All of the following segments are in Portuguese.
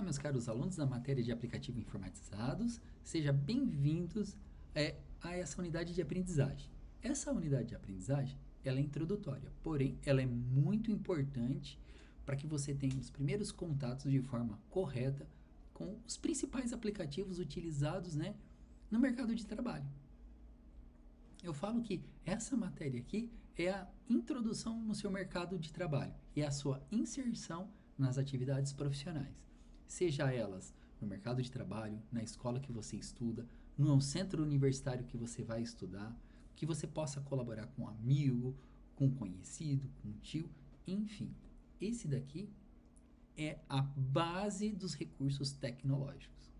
meus caros alunos da matéria de aplicativo informatizados, sejam bem-vindos a essa unidade de aprendizagem. Essa unidade de aprendizagem, ela é introdutória, porém, ela é muito importante para que você tenha os primeiros contatos de forma correta com os principais aplicativos utilizados, né, no mercado de trabalho. Eu falo que essa matéria aqui é a introdução no seu mercado de trabalho e a sua inserção nas atividades profissionais, seja elas no mercado de trabalho, na escola que você estuda, no centro universitário que você vai estudar, que você possa colaborar com um amigo, com um conhecido, com um tio, enfim. Esse daqui é a base dos recursos tecnológicos.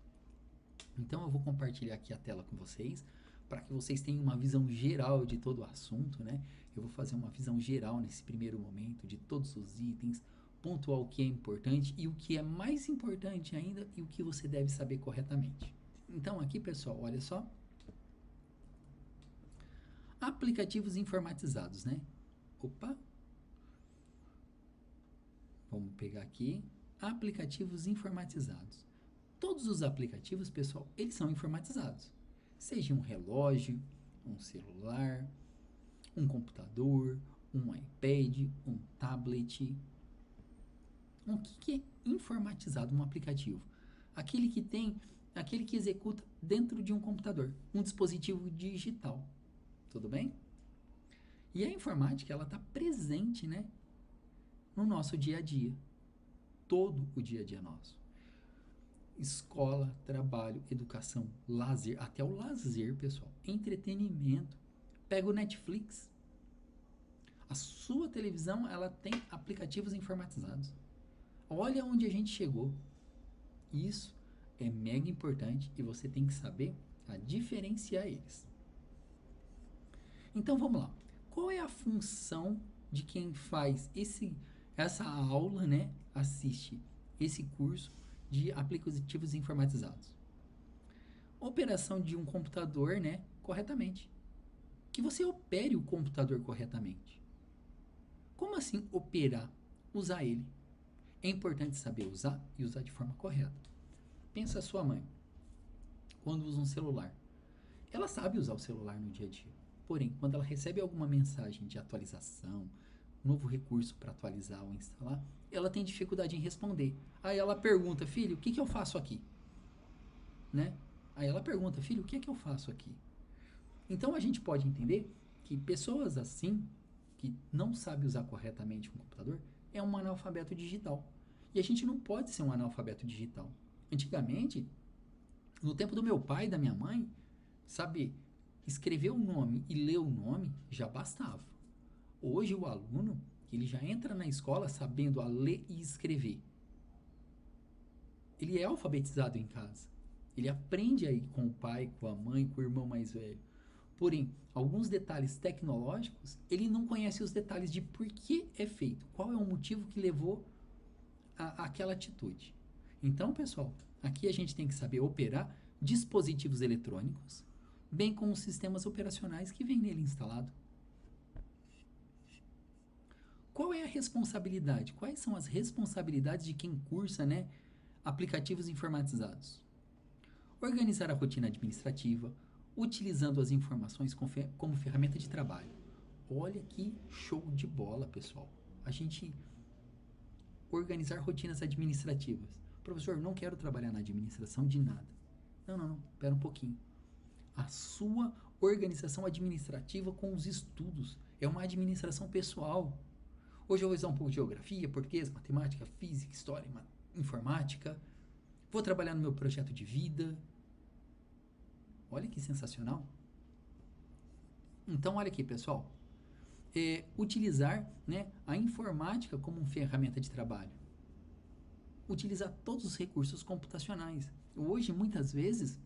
Então eu vou compartilhar aqui a tela com vocês, para que vocês tenham uma visão geral de todo o assunto, né? Eu vou fazer uma visão geral nesse primeiro momento de todos os itens, pontuar o que é importante e o que é mais importante ainda e o que você deve saber corretamente. Então aqui, pessoal, olha só. Aplicativos informatizados, né? Opa! Vamos pegar aqui. Aplicativos informatizados. Todos os aplicativos, pessoal, eles são informatizados. Seja um relógio, um celular, um computador, um iPad, um tablet. O que é informatizado, um aplicativo? Aquele que executa dentro de um computador, um dispositivo digital. Tudo bem? E a informática, ela está presente, né, no nosso dia a dia. Todo o dia a dia nosso. Escola, trabalho, educação, lazer, até o lazer, pessoal, entretenimento. Pega o Netflix. A sua televisão, ela tem aplicativos informatizados. Olha onde a gente chegou. Isso é mega importante e você tem que saber diferenciar eles. Então vamos lá. Qual é a função de quem faz essa aula, né? Assiste esse curso de aplicativos informatizados? Operação de um computador, né? Corretamente. Que você opere o computador corretamente. Como assim operar? Usar ele. É importante saber usar e usar de forma correta. Pensa a sua mãe, quando usa um celular. Ela sabe usar o celular no dia a dia. Porém, quando ela recebe alguma mensagem de atualização, novo recurso para atualizar ou instalar, ela tem dificuldade em responder. Aí ela pergunta, filho, o que eu faço aqui? Né? Aí ela pergunta, filho, o que é que eu faço aqui? Então a gente pode entender que pessoas assim, que não sabem usar corretamente um computador, é um analfabeto digital. E a gente não pode ser um analfabeto digital. Antigamente, no tempo do meu pai e da minha mãe, saber escrever o nome e ler o nome já bastava. Hoje o aluno, ele já entra na escola sabendo a ler e escrever. Ele é alfabetizado em casa. Ele aprende aí com o pai, com a mãe, com o irmão mais velho. Porém, alguns detalhes tecnológicos, ele não conhece os detalhes de por que é feito. Qual é o motivo que levou àquela atitude. Então, pessoal, aqui a gente tem que saber operar dispositivos eletrônicos, bem como os sistemas operacionais que vêm nele instalado. Qual é a responsabilidade? Quais são as responsabilidades de quem cursa, né, aplicativos informatizados? Organizar a rotina administrativa, utilizando as informações como ferramenta de trabalho. Olha que show de bola, pessoal. A gente organizar rotinas administrativas. Professor, não quero trabalhar na administração de nada. Não, espera um pouquinho. A sua organização administrativa com os estudos é uma administração pessoal. Hoje eu vou usar um pouco de geografia, português, matemática, física, história, informática. Vou trabalhar no meu projeto de vida. Olha que sensacional. Então, olha aqui, pessoal. Utilizar, né, a informática como uma ferramenta de trabalho. Utilizar todos os recursos computacionais. Hoje, muitas vezes,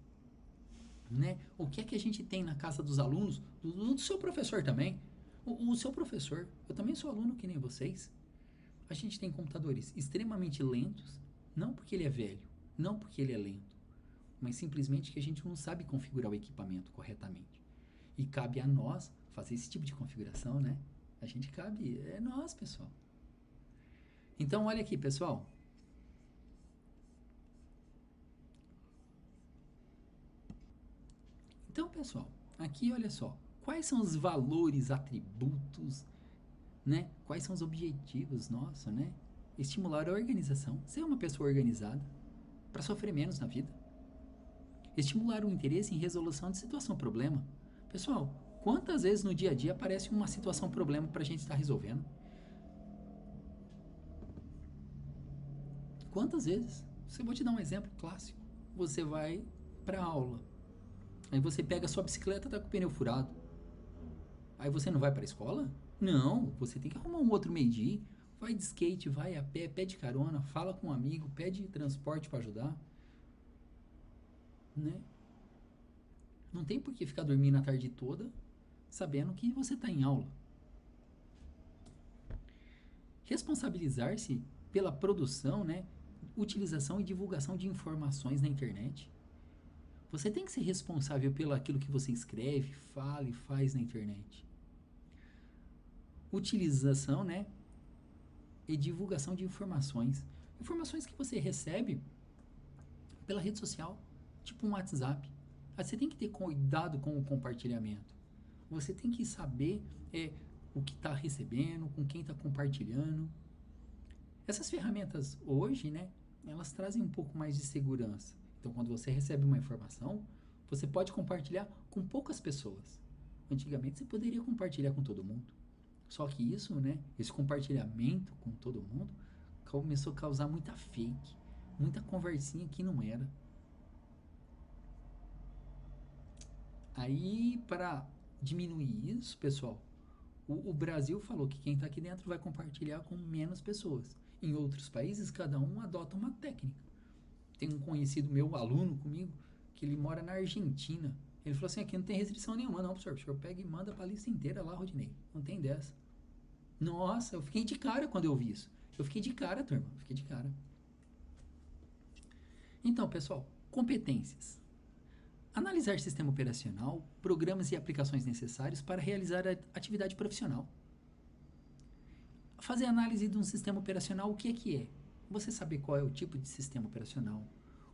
né, o que é que a gente tem na casa dos alunos, do seu professor também, o seu professor, eu também sou aluno que nem vocês, a gente tem computadores extremamente lentos, não porque ele é velho, não porque ele é lento, mas simplesmente que a gente não sabe configurar o equipamento corretamente. E cabe a nós fazer esse tipo de configuração, né? É nós, pessoal. Então, olha aqui, pessoal. Então, pessoal, aqui olha só, quais são os valores, atributos, né? Quais são os objetivos nossos, né? Estimular a organização, ser uma pessoa organizada, para sofrer menos na vida. Estimular o interesse em resolução de situação-problema. Pessoal, quantas vezes no dia a dia aparece uma situação-problema para a gente estar resolvendo? Quantas vezes? Eu vou te dar um exemplo clássico. Você vai para a aula, aí você pega a sua bicicleta e tá com o pneu furado. Aí você não vai para a escola? Não, você tem que arrumar um outro meio de ir. Vai de skate, vai a pé, pede carona, fala com um amigo, pede transporte para ajudar. Né? Não tem por que ficar dormindo a tarde toda sabendo que você está em aula. Responsabilizar-se pela produção, né, utilização e divulgação de informações na internet. Você tem que ser responsável pelo aquilo que você escreve, fala e faz na internet. Utilização, né, e divulgação de informações. Informações que você recebe pela rede social, tipo um WhatsApp. Você tem que ter cuidado com o compartilhamento. Você tem que saber o que está recebendo, com quem está compartilhando. Essas ferramentas hoje, né, elas trazem um pouco mais de segurança. Então, quando você recebe uma informação, você pode compartilhar com poucas pessoas. Antigamente, você poderia compartilhar com todo mundo. Só que isso, né, esse compartilhamento com todo mundo, começou a causar muita fake, muita conversinha que não era. Aí, para diminuir isso, pessoal, o Brasil falou que quem está aqui dentro vai compartilhar com menos pessoas. Em outros países, cada um adota uma técnica. Tem um conhecido meu, aluno comigo, que ele mora na Argentina. Ele falou assim, aqui não tem restrição nenhuma não, professor. O senhor pega e manda para a lista inteira lá, Rodinei. Não tem dessa. Nossa, eu fiquei de cara quando eu vi isso. Eu fiquei de cara, turma. Eu fiquei de cara. Então, pessoal, competências. Analisar sistema operacional, programas e aplicações necessários para realizar a atividade profissional. Fazer análise de um sistema operacional, o que é? Você saber qual é o tipo de sistema operacional,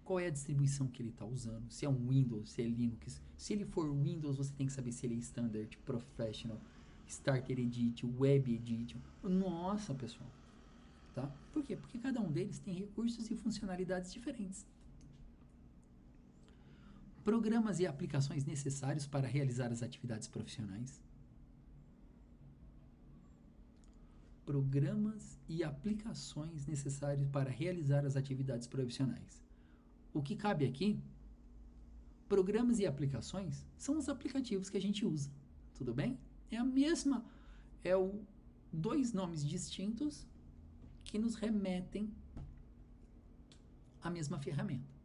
qual é a distribuição que ele está usando, se é um Windows, se é Linux. Se ele for Windows, você tem que saber se ele é Standard, Professional, Starter Edition, Web Edition. Nossa, pessoal. Tá? Por quê? Porque cada um deles tem recursos e funcionalidades diferentes. Programas e aplicações necessários para realizar as atividades profissionais. Programas e aplicações necessários para realizar as atividades profissionais. O que cabe aqui? Programas e aplicações são os aplicativos que a gente usa. Tudo bem? É a mesma, dois nomes distintos que nos remetem à mesma ferramenta.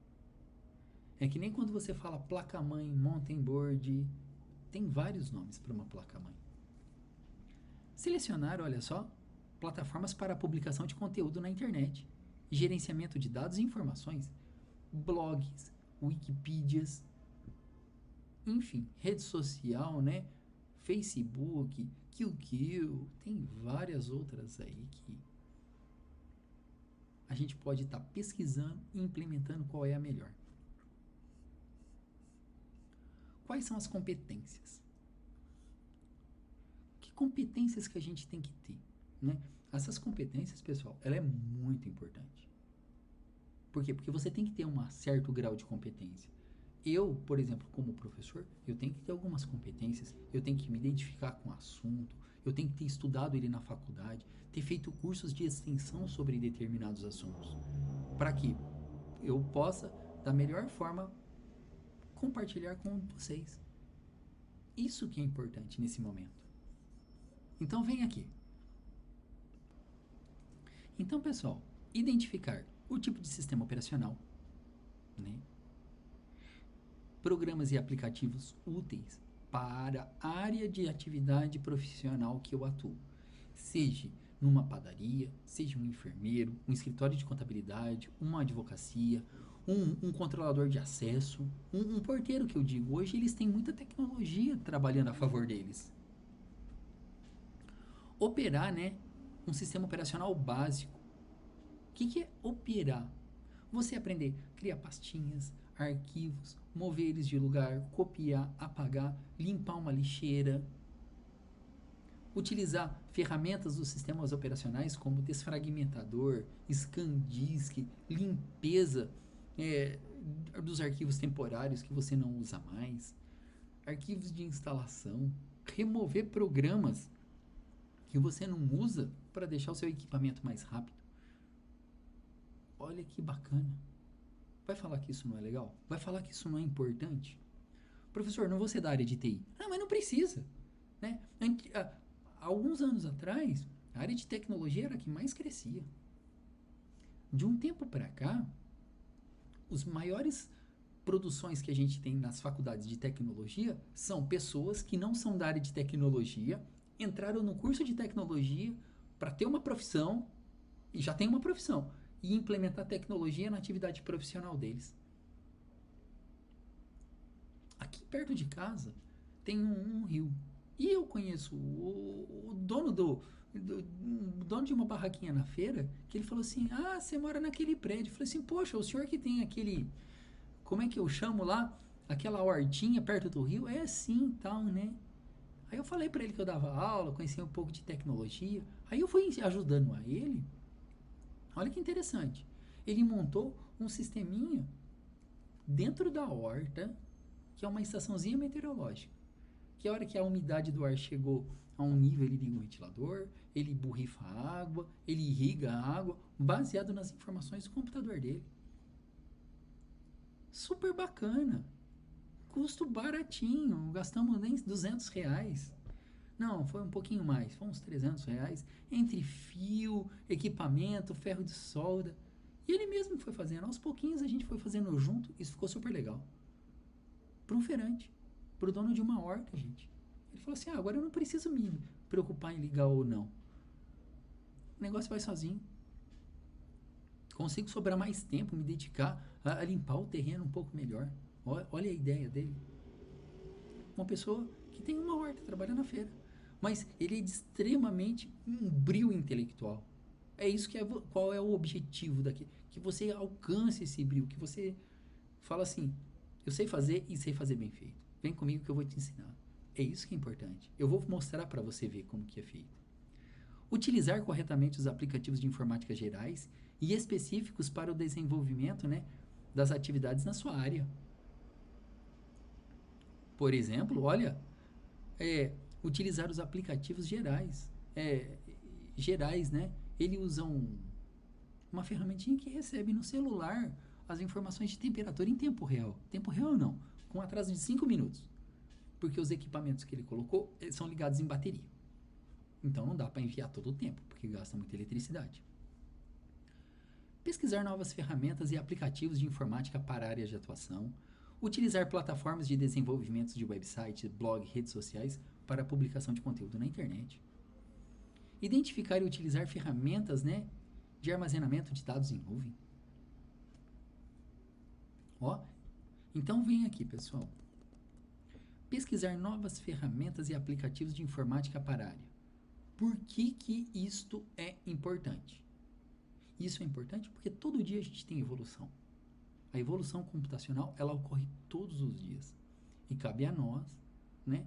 É que nem quando você fala placa-mãe, mountain board, tem vários nomes para uma placa-mãe. Selecionar, olha só, plataformas para publicação de conteúdo na internet, gerenciamento de dados e informações, blogs, wikipedias, enfim, rede social, né? Facebook, QQ, tem várias outras aí que a gente pode estar pesquisando e implementando qual é a melhor. Quais são as competências? Que competências que a gente tem que ter, né? Essas competências, pessoal, ela é muito importante. Por quê? Porque você tem que ter um certo grau de competência. Eu, por exemplo, como professor, eu tenho que ter algumas competências, eu tenho que me identificar com o assunto, eu tenho que ter estudado ele na faculdade, ter feito cursos de extensão sobre determinados assuntos, para que eu possa, da melhor forma, compartilhar com vocês. Isso que é importante nesse momento. Então, vem aqui. Então, pessoal, identificar o tipo de sistema operacional, né? Programas e aplicativos úteis para a área de atividade profissional que eu atuo. Seja numa padaria, seja um enfermeiro, um escritório de contabilidade, uma advocacia, um controlador de acesso, um porteiro que eu digo. Hoje eles têm muita tecnologia trabalhando a favor deles. Operar, né, um sistema operacional básico. O que é operar? Você aprender a criar pastinhas, arquivos, mover eles de lugar, copiar, apagar, limpar uma lixeira, utilizar ferramentas dos sistemas operacionais como desfragmentador, scan disk, limpeza dos arquivos temporários que você não usa mais, arquivos de instalação, remover programas que você não usa para deixar o seu equipamento mais rápido. Olha que bacana. Vai falar que isso não é legal? Vai falar que isso não é importante? Professor, não vou ser da área de TI. Não, mas não precisa. Né? Alguns anos atrás, a área de tecnologia era a que mais crescia. De um tempo para cá, os maiores produções que a gente tem nas faculdades de tecnologia são pessoas que não são da área de tecnologia, entraram no curso de tecnologia para ter uma profissão, e já tem uma profissão, e implementar tecnologia na atividade profissional deles. Aqui perto de casa tem um rio. E eu conheço o dono dono de uma barraquinha na feira, que ele falou assim, você mora naquele prédio. Eu falei assim, poxa, o senhor que tem aquele, como é que eu chamo lá? Aquela hortinha perto do rio? É assim, tal, né? Aí eu falei para ele que eu dava aula, conhecia um pouco de tecnologia. Aí eu fui ajudando a ele. Olha que interessante. Ele montou um sisteminha dentro da horta, que é uma estaçãozinha meteorológica. Que a hora que a umidade do ar chegou a um nível, ele liga o ventilador, ele borrifa a água, ele irriga a água, baseado nas informações do computador dele. Super bacana. Custo baratinho, gastamos nem R$200. Não, foi um pouquinho mais, foi uns R$300, entre fio, equipamento, ferro de solda. E ele mesmo foi fazendo, aos pouquinhos a gente foi fazendo junto, isso ficou super legal. Para um feirante, para o dono de uma horta, gente. Ele falou assim, agora eu não preciso me preocupar em ligar ou não. O negócio vai sozinho. Consigo sobrar mais tempo, me dedicar a limpar o terreno um pouco melhor. Olha a ideia dele. Uma pessoa que tem uma horta, trabalha na feira. Mas ele é extremamente um brio intelectual. É isso que qual é o objetivo daqui? Que você alcance esse brio, que você fala assim, eu sei fazer e sei fazer bem feito. Vem comigo que eu vou te ensinar. É isso que é importante. Eu vou mostrar para você ver como que é feito. Utilizar corretamente os aplicativos de informática gerais e específicos para o desenvolvimento, né, das atividades na sua área. Por exemplo, olha, utilizar os aplicativos gerais. Gerais, né? Ele usa uma ferramentinha que recebe no celular as informações de temperatura em tempo real. Tempo real não, com atraso de 5 minutos. Porque os equipamentos que ele colocou são ligados em bateria. Então não dá para enviar todo o tempo, porque gasta muita eletricidade. Pesquisar novas ferramentas e aplicativos de informática para áreas de atuação. Utilizar plataformas de desenvolvimento de websites, blog, redes sociais para a publicação de conteúdo na internet. Identificar e utilizar ferramentas, né, de armazenamento de dados em nuvem. Então vem aqui, pessoal. Pesquisar novas ferramentas e aplicativos de informática para a área. Por que isto é importante? Isso é importante porque todo dia a gente tem evolução. A evolução computacional, ela ocorre todos os dias. E cabe a nós, né?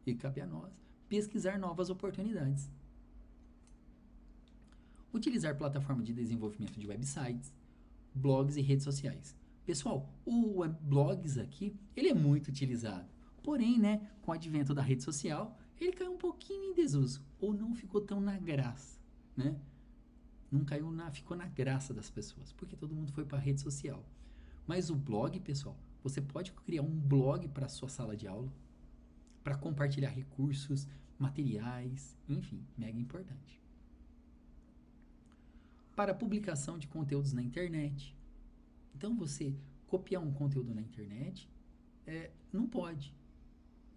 E cabe a nós pesquisar novas oportunidades. Utilizar plataformas de desenvolvimento de websites, blogs e redes sociais. Pessoal, o blogs aqui, ele é muito utilizado. Porém, né, com o advento da rede social, ele caiu um pouquinho em desuso. Ou não ficou tão na graça, né? Não ficou na graça das pessoas, porque todo mundo foi para a rede social. Mas o blog, pessoal, você pode criar um blog para a sua sala de aula, para compartilhar recursos, materiais, enfim, mega importante. Para publicação de conteúdos na internet. Então, você copiar um conteúdo na internet, não pode.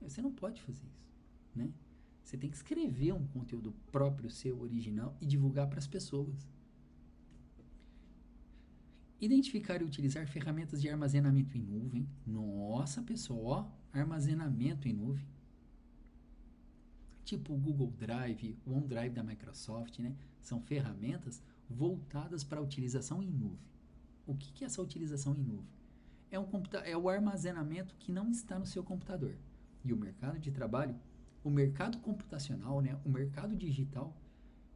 Você não pode fazer isso, né? Você tem que escrever um conteúdo próprio, seu, original, e divulgar para as pessoas. Identificar e utilizar ferramentas de armazenamento em nuvem. Nossa, pessoal, armazenamento em nuvem. Tipo o Google Drive, o OneDrive da Microsoft, né? São ferramentas voltadas para a utilização em nuvem. O que é essa utilização em nuvem? é o armazenamento que não está no seu computador. E o mercado de trabalho, o mercado computacional, né, o mercado digital,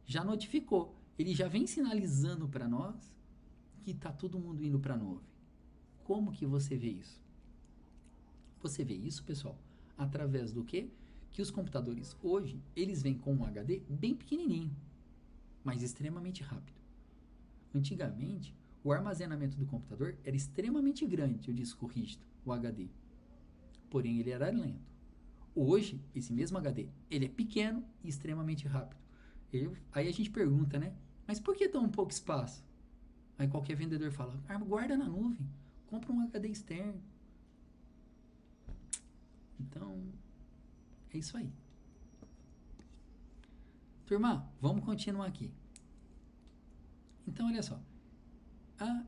já notificou. Ele já vem sinalizando para nós que está todo mundo indo para a nuvem. Como que você vê isso? Você vê isso, pessoal, através do quê? Que os computadores hoje, eles vêm com um HD bem pequenininho, mas extremamente rápido. Antigamente, o armazenamento do computador era extremamente grande, o disco rígido, o HD. Porém, ele era lento. Hoje, esse mesmo HD, ele é pequeno e extremamente rápido. Aí a gente pergunta, né? Mas por que tão pouco espaço? Aí qualquer vendedor fala, guarda na nuvem, compra um HD externo. Então, é isso aí. Turma, vamos continuar aqui. Então, olha só.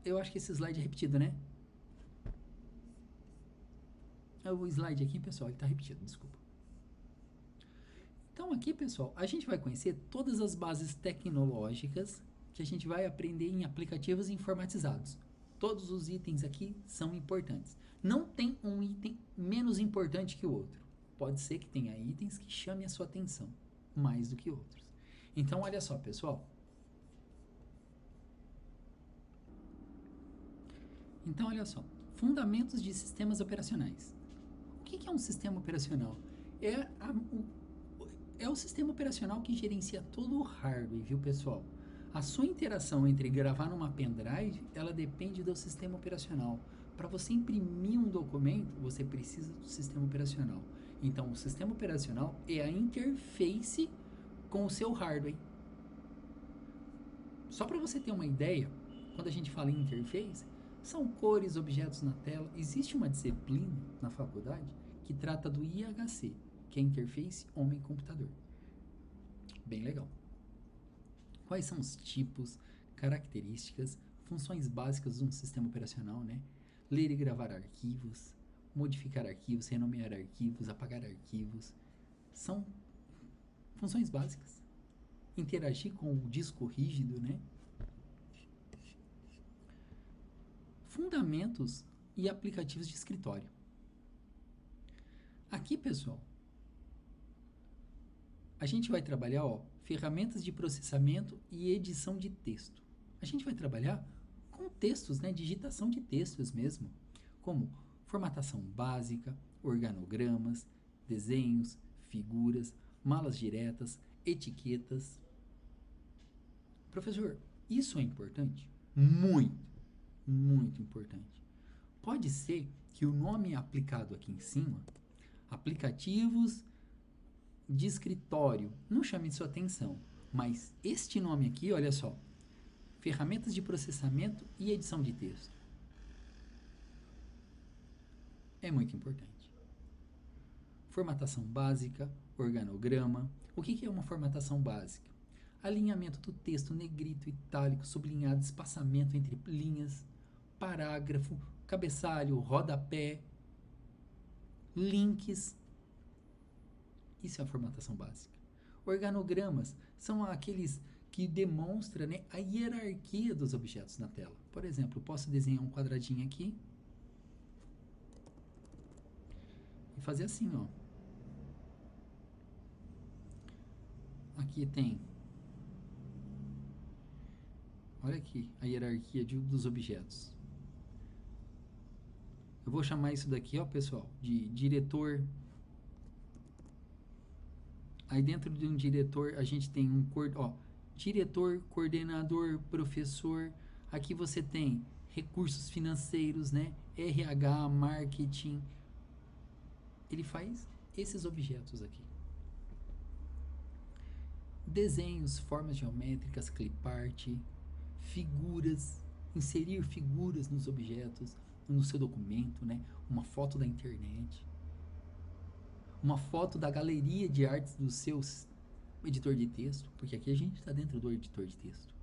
Eu acho que esse slide é repetido, né? O slide aqui, pessoal, ele está repetido, desculpa. Então, aqui, pessoal, a gente vai conhecer todas as bases tecnológicas que a gente vai aprender em aplicativos informatizados. Todos os itens aqui são importantes. Não tem um item menos importante que o outro. Pode ser que tenha itens que chamem a sua atenção mais do que outros. Então, olha só, pessoal. Então, olha só. Fundamentos de sistemas operacionais. O que é um sistema operacional? É o sistema operacional que gerencia todo o hardware, viu, pessoal? A sua interação entre gravar numa pendrive, ela depende do sistema operacional. Para você imprimir um documento, você precisa do sistema operacional. Então, o sistema operacional é a interface com o seu hardware. Só para você ter uma ideia, quando a gente fala em interface, são cores, objetos na tela. Existe uma disciplina na faculdade que trata do IHC, que é Interface Homem-Computador. Bem legal. Quais são os tipos, características, funções básicas de um sistema operacional, né? Ler e gravar arquivos, modificar arquivos, renomear arquivos, apagar arquivos. São funções básicas. Interagir com o disco rígido, né? Fundamentos e aplicativos de escritório. Aqui, pessoal, a gente vai trabalhar, ferramentas de processamento e edição de texto. A gente vai trabalhar com textos, né, digitação de textos mesmo, como formatação básica, organogramas, desenhos, figuras, malas diretas, etiquetas. Professor, isso é importante? Muito, muito importante. Pode ser que o nome aplicado aqui em cima, aplicativos de escritório, não chame sua atenção, mas este nome aqui, olha só, ferramentas de processamento e edição de texto, é muito importante. Formatação básica, organograma. O que é uma formatação básica? Alinhamento do texto, negrito, itálico, sublinhado, espaçamento entre linhas, parágrafo, cabeçalho, rodapé, links. Isso é a formatação básica. Organogramas são aqueles que demonstram, né, a hierarquia dos objetos na tela. Por exemplo, eu posso desenhar um quadradinho aqui e fazer assim, ó. Aqui tem, olha aqui, a hierarquia dos objetos. Eu vou chamar isso daqui, ó, pessoal, de diretor. Aí dentro de um diretor a gente tem diretor, coordenador, professor. Aqui você tem recursos financeiros, né? RH, marketing. Ele faz esses objetos aqui. Desenhos, formas geométricas, clipart, figuras, inserir figuras nos objetos, no seu documento, né? Uma foto da internet. Uma foto da galeria de artes do seu editor de texto, porque aqui a gente está dentro do editor de texto.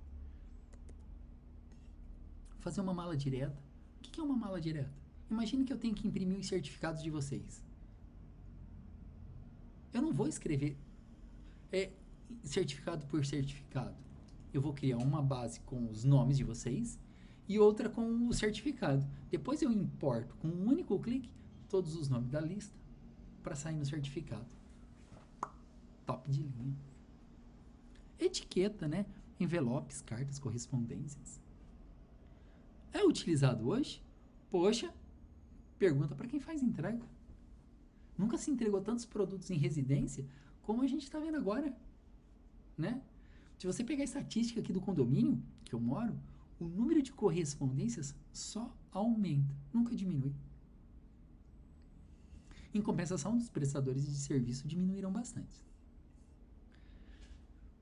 Fazer uma mala direta. O que é uma mala direta? Imagine que eu tenho que imprimir os certificados de vocês. Eu não vou escrever certificado por certificado. Eu vou criar uma base com os nomes de vocês e outra com o certificado. Depois eu importo com um único clique todos os nomes da lista para sair no certificado. Top de linha. Etiqueta, né? Envelopes, cartas, correspondências. É utilizado hoje? Poxa, pergunta para quem faz entrega. Nunca se entregou tantos produtos em residência como a gente está vendo agora, né? Se você pegar a estatística aqui do condomínio que eu moro, o número de correspondências só aumenta, nunca diminui. Em compensação, os prestadores de serviço diminuíram bastante.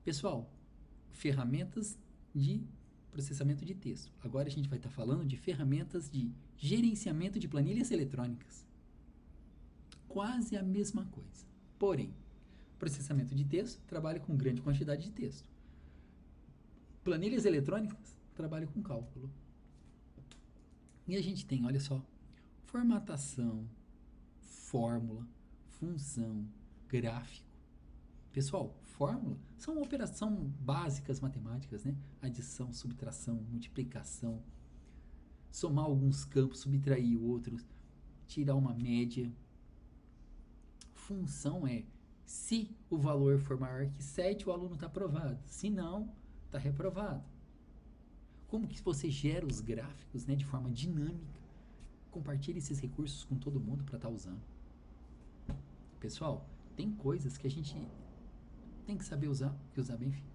Pessoal, ferramentas de processamento de texto. Agora a gente vai estar falando de ferramentas de gerenciamento de planilhas eletrônicas. Quase a mesma coisa. Porém, processamento de texto trabalha com grande quantidade de texto. Planilhas eletrônicas trabalham com cálculo. E a gente tem, olha só, formatação, fórmula, função, gráfico. Pessoal, fórmula são operações básicas matemáticas, né? Adição, subtração, multiplicação, somar alguns campos, subtrair outros, tirar uma média. Função é se o valor for maior que 7, o aluno está aprovado. Se não, está reprovado. Como que você gera os gráficos, né, de forma dinâmica? Compartilhe esses recursos com todo mundo para estar usando. Pessoal, tem coisas que a gente tem que saber usar e usar bem feito.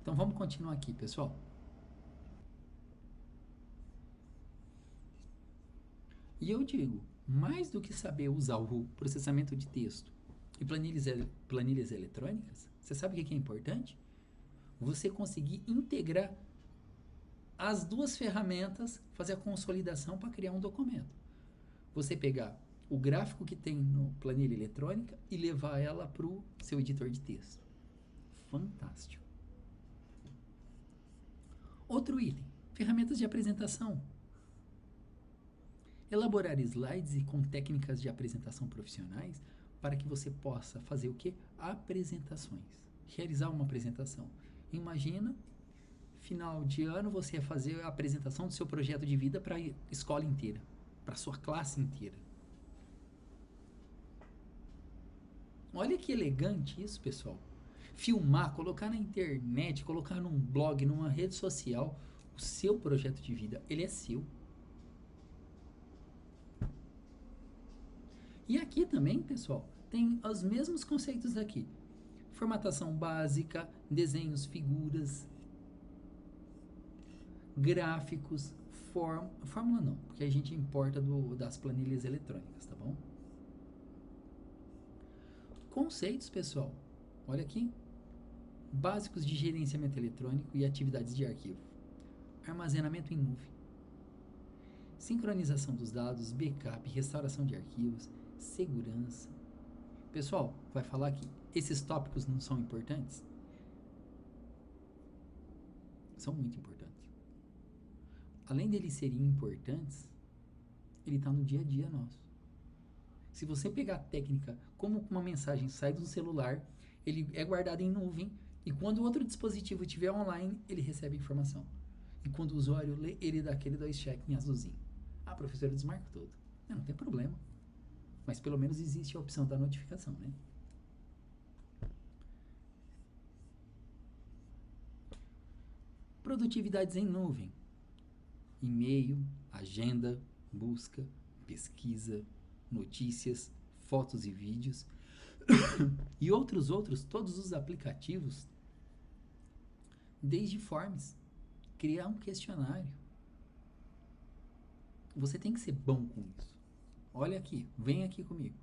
Então vamos continuar aqui, pessoal. E eu digo, mais do que saber usar o processamento de texto e planilhas eletrônicas, você sabe o que é importante? Você conseguir integrar as duas ferramentas, fazer a consolidação para criar um documento. Você pegar o gráfico que tem no planilha eletrônica e levar ela para o seu editor de texto. Fantástico. Outro item, ferramentas de apresentação. Elaborar slides e com técnicas de apresentação profissionais para que você possa fazer o quê? Apresentações. Realizar uma apresentação. Imagina, final de ano, você ia fazer a apresentação do seu projeto de vida para a escola inteira, para a sua classe inteira. Olha que elegante isso, pessoal. Filmar, colocar na internet, colocar num blog, numa rede social, o seu projeto de vida, ele é seu. E aqui também, pessoal, tem os mesmos conceitos aqui. Formatação básica, desenhos, figuras, gráficos, fórmula não, porque a gente importa das planilhas eletrônicas, tá bom? Conceitos, pessoal, olha aqui. Básicos de gerenciamento eletrônico e atividades de arquivo. Armazenamento em nuvem. Sincronização dos dados, backup, restauração de arquivos, segurança. Pessoal, vai falar que esses tópicos não são importantes? São muito importantes. Além deles serem importantes, ele está no dia a dia nosso. Se você pegar a técnica, como uma mensagem sai do celular, ele é guardado em nuvem, e quando o outro dispositivo estiver online, ele recebe a informação. E quando o usuário lê, ele dá aquele 2 check em azulzinho. Ah, professor, eu desmarco todo. Não tem problema. Mas pelo menos existe a opção da notificação, né? Produtividades em nuvem. E-mail, agenda, busca, pesquisa, notícias, fotos e vídeos e outros, todos os aplicativos, desde forms, criar um questionário. Você tem que ser bom com isso. Olha aqui, vem aqui comigo.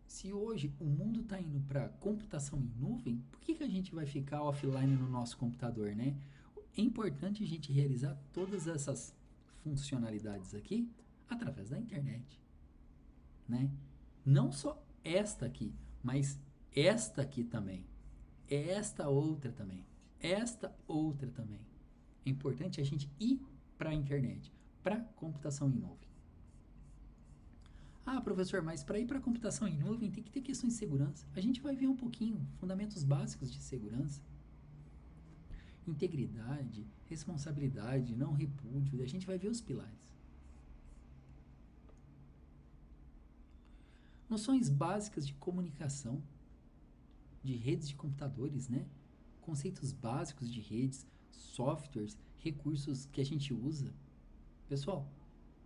Se hoje o mundo está indo para computação em nuvem, por que a gente vai ficar offline no nosso computador, né? É importante a gente realizar todas essas funcionalidades aqui através da internet, né? Não só esta aqui, mas esta aqui também, esta outra também, esta outra também. É importante a gente ir para a internet, para computação em nuvem. Ah, professor, mas para ir para computação em nuvem tem que ter questões de segurança. A gente vai ver um pouquinho, fundamentos básicos de segurança. integridade, responsabilidade, não repúdio. A gente vai ver os pilares. Noções básicas de comunicação, de redes de computadores, né? Conceitos básicos de redes, softwares, recursos que a gente usa. Pessoal,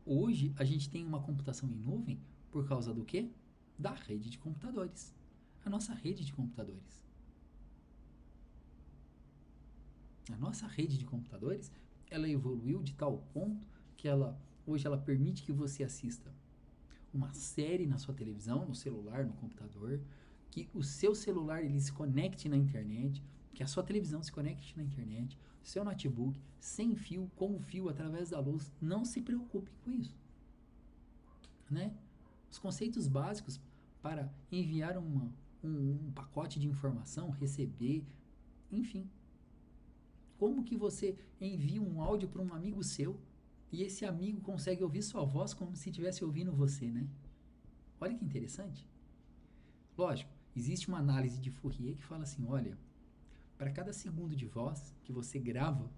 hoje a gente tem uma computação em nuvem por causa do quê? Da rede de computadores. A nossa rede de computadores. A nossa rede de computadores, ela evoluiu de tal ponto que hoje ela permite que você assista uma série na sua televisão, no celular, no computador, que o seu celular ele se conecte na internet, que a sua televisão se conecte na internet, o seu notebook, sem fio, com fio, através da luz. Não se preocupe com isso. Né? Os conceitos básicos para enviar um pacote de informação, receber, enfim. Como que você envia um áudio para um amigo seu e esse amigo consegue ouvir sua voz como se estivesse ouvindo você, né? Olha que interessante. Lógico, existe uma análise de Fourier que fala assim, olha, para cada segundo de voz que você grava,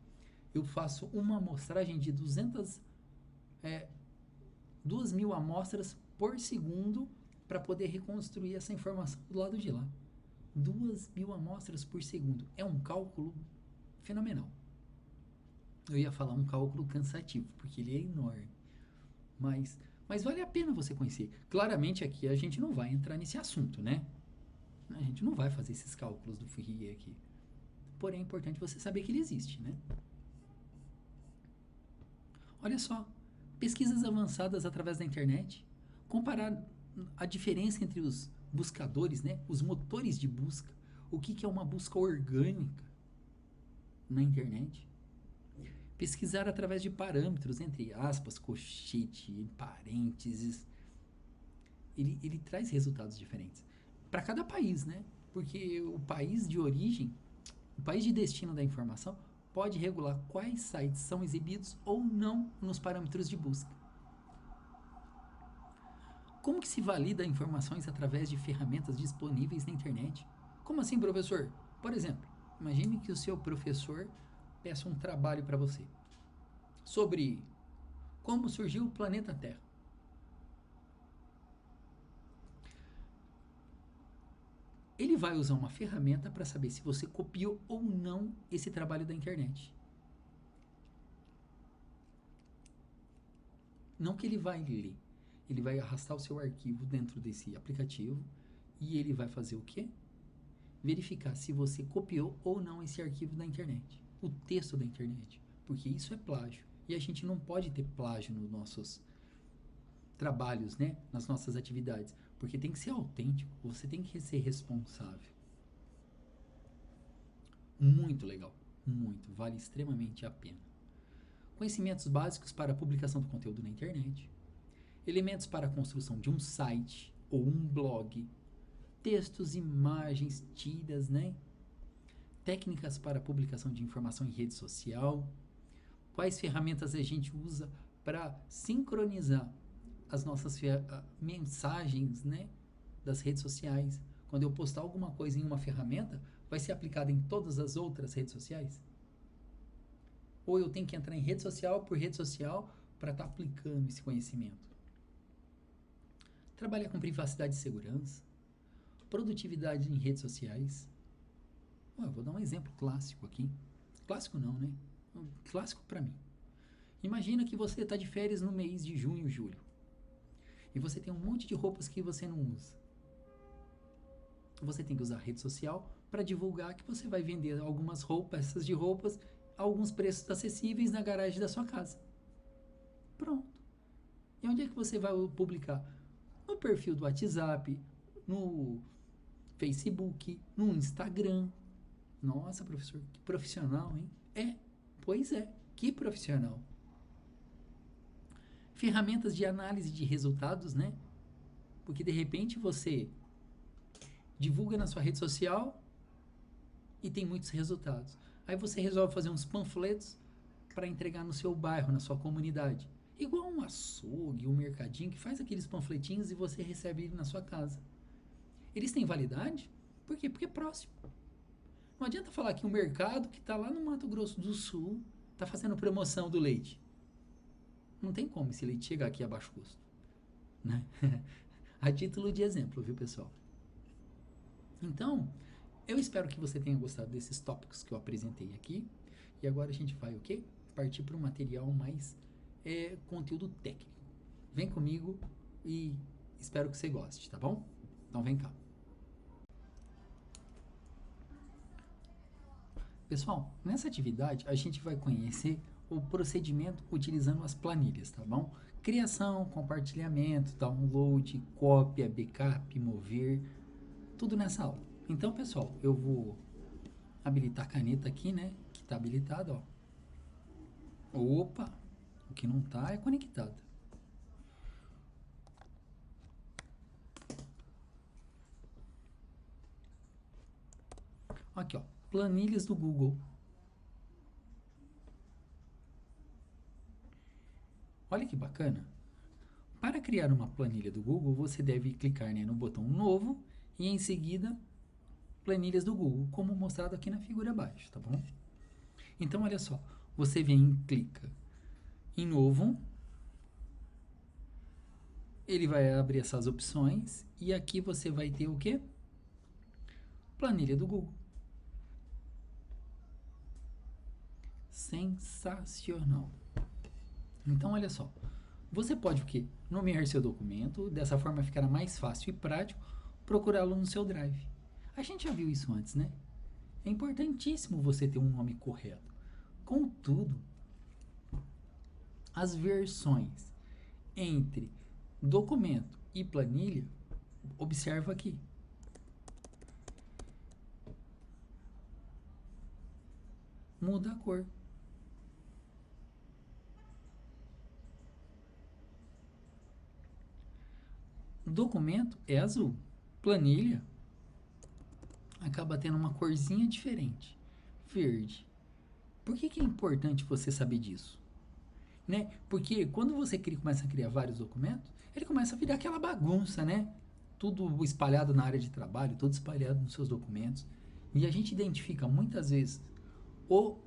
eu faço uma amostragem de 2.000 amostras por segundo para poder reconstruir essa informação do lado de lá. 2.000 amostras por segundo. É um cálculo fenomenal. Eu ia falar um cálculo cansativo, porque ele é enorme. Mas vale a pena você conhecer. Claramente aqui a gente não vai entrar nesse assunto, né? A gente não vai fazer esses cálculos do Fourier aqui. Porém, é importante você saber que ele existe, né? Olha só, pesquisas avançadas através da internet, comparar a diferença entre os buscadores, né? Os motores de busca, o que é uma busca orgânica na internet. Pesquisar através de parâmetros, entre aspas, colchete, parênteses. Ele traz resultados diferentes. Para cada país, né? Porque o país de origem, o país de destino da informação, pode regular quais sites são exibidos ou não nos parâmetros de busca. Como que se valida informações através de ferramentas disponíveis na internet? Como assim, professor? Por exemplo, imagine que o seu professor peça um trabalho para você sobre como surgiu o planeta Terra. Ele vai usar uma ferramenta para saber se você copiou ou não esse trabalho da internet. Não que ele vai ler. Ele vai arrastar o seu arquivo dentro desse aplicativo e ele vai fazer o quê? Verificar se você copiou ou não esse arquivo da internet, o texto da internet, porque isso é plágio. E a gente não pode ter plágio nos nossos trabalhos, né? Nas nossas atividades, porque tem que ser autêntico, você tem que ser responsável. Muito legal, muito, vale extremamente a pena. Conhecimentos básicos para a publicação do conteúdo na internet, elementos para a construção de um site ou um blog, textos, imagens, tiras, né? Técnicas para a publicação de informação em rede social, quais ferramentas a gente usa para sincronizar as nossas mensagens, né, das redes sociais. Quando eu postar alguma coisa em uma ferramenta, vai ser aplicada em todas as outras redes sociais? Ou eu tenho que entrar em rede social por rede social para estar aplicando esse conhecimento? Trabalhar com privacidade e segurança, produtividade em redes sociais. Eu vou dar um exemplo clássico aqui. Clássico não, né? Clássico para mim. Imagina que você está de férias no mês de junho, julho. E você tem um monte de roupas que você não usa. Você tem que usar a rede social para divulgar que você vai vender algumas roupas, peças de roupas, a alguns preços acessíveis na garagem da sua casa. Pronto. E onde é que você vai publicar? No perfil do WhatsApp, no Facebook, no Instagram. Nossa, professor, que profissional, hein? Pois é, que profissional. Ferramentas de análise de resultados, né? Porque de repente você divulga na sua rede social e tem muitos resultados. Aí você resolve fazer uns panfletos para entregar no seu bairro, na sua comunidade. Igual um açougue, um mercadinho que faz aqueles panfletinhos e você recebe ele na sua casa. Eles têm validade? Por quê? Porque é próximo. Não adianta falar que o mercado que está lá no Mato Grosso do Sul está fazendo promoção do leite. Não tem como esse leite chegar aqui a baixo custo, né? A título de exemplo, viu, pessoal? Então, eu espero que você tenha gostado desses tópicos que eu apresentei aqui. E agora a gente vai, o quê? Partir para um material mais conteúdo técnico. Vem comigo e espero que você goste, tá bom? Então vem cá. Pessoal, nessa atividade a gente vai conhecer o procedimento utilizando as planilhas, tá bom? Criação, compartilhamento, download, cópia, backup, mover, tudo nessa aula. Então, pessoal, eu vou habilitar a caneta aqui, né? Que tá habilitada, ó. Opa, o que não tá é conectado. Aqui, ó, planilhas do Google. Olha que bacana. Para criar uma planilha do Google, você deve clicar, né, no botão novo e em seguida planilhas do Google, como mostrado aqui na figura abaixo, tá bom? Então, olha só, você vem e clica em novo, ele vai abrir essas opções e aqui você vai ter o quê? Planilha do Google. Sensacional. Então, olha só, você pode o quê? Nomear seu documento, dessa forma ficará mais fácil e prático procurá-lo no seu Drive. A gente já viu isso antes, né? É importantíssimo você ter um nome correto. Contudo, as versões entre documento e planilha, observa aqui. Muda a cor. Documento é azul. Planilha acaba tendo uma corzinha diferente, verde. Por que é importante você saber disso? Né? Porque quando você começa a criar vários documentos, ele começa a virar aquela bagunça, né? Tudo espalhado na área de trabalho, tudo espalhado nos seus documentos. E a gente identifica muitas vezes o